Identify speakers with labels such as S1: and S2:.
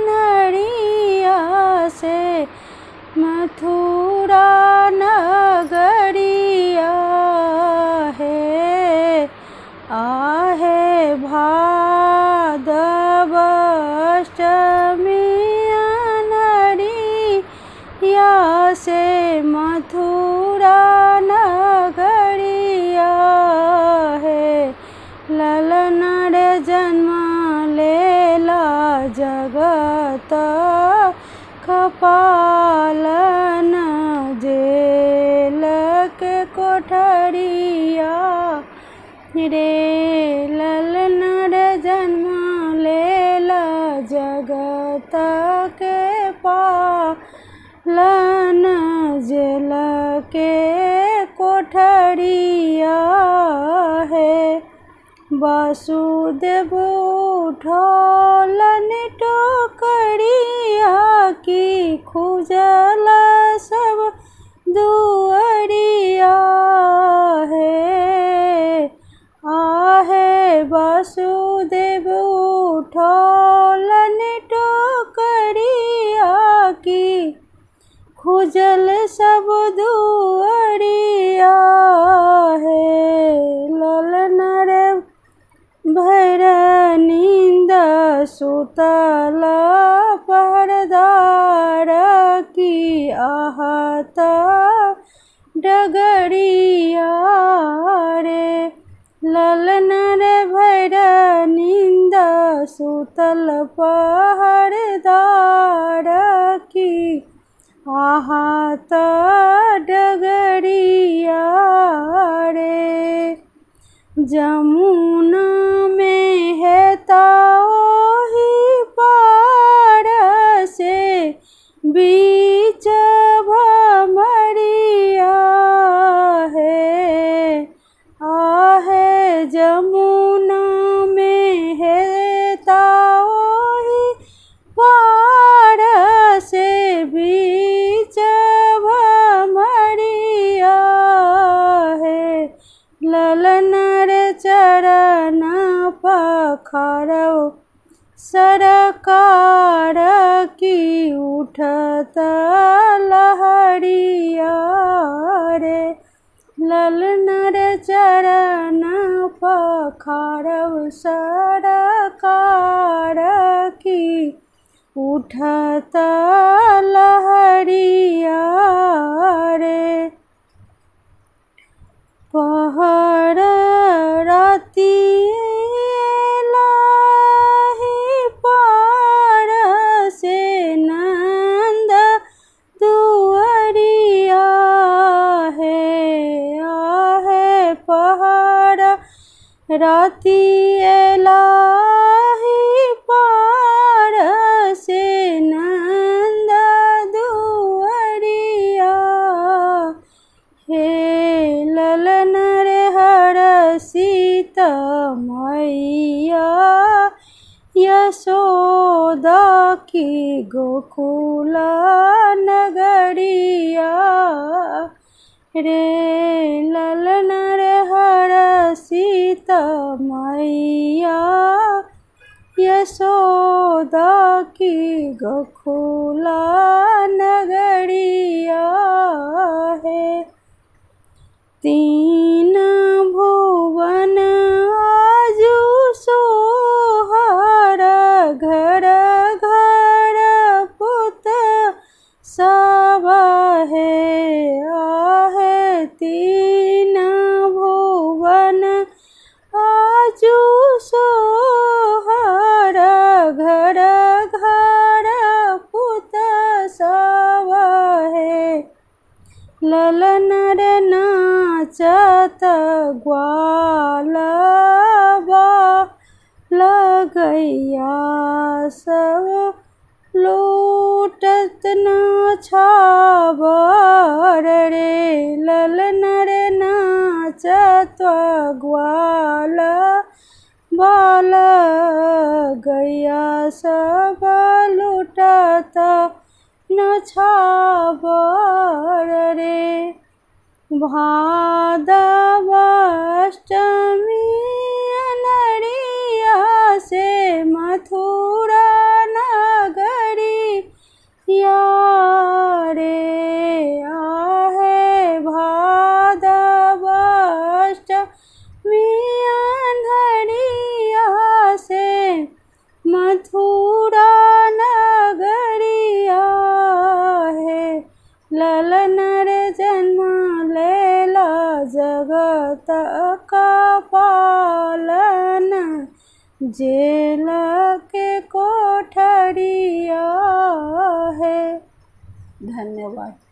S1: अनहरिया से मथुरा नगरिया है। आहे भादव अष्टमी अनहरिया से मथुरा नगरिया है। ललन रे जन्म लेला जगत कपालन जेल के कोठरिया रे। ललन रे जन्म लेला जगत के पालन जेल के कोठरिया है। वासुदेव उठौलन टोकरिया की खुजल सब दुअरिया है। आहे वासुदेव उठौलन टोकरिया की खुजल सब दुअरिया है। ललन रे भैर नींद सुतल पहरदार की आहत डगरिया रे। ललन रे भैर नींद सुतल पहरदार की आहत डगरिया रे। जमुना में है ताओही पार से बीच भमरिया है। आहे जमुना में है ताओही पार से बीच भमरिया है। ललन रे चरण पखारौ सरकार की उठत लहरिया रे। ललन रे चरण पखारौ सरकार की उठत लहरिया रे। पहर राती लाही पार से नंद दुअरिया है। आहे पहर राती लाही पार से नंद दुअरिया है। ललन रे हर सीता मैया यशोदा की गोकुल नगरिया रे। ललन रे हर सीता मैया यशोदा की गोकुल नगरिया है। तीन भुवन आजू सोहर घर घर पुत सब है। आहे तीन भुवन आजू सोहर घर घर पुत सब है। ललन रे नाचत ग्वाल लगैया सब लूटत नाछावर रे। ललन रे नाचत ग्वाल बाल गैया सब लूटत नछावर रे। भादव अष्टमी अनहरिया से मथुरा मथुरा नगरी यारे आहे भादवष्टमी अंधरिया से मथुरा नगरिया है ललन रे जन्म लेला जगत का पालन जेल के कोठरिया है। धन्यवाद।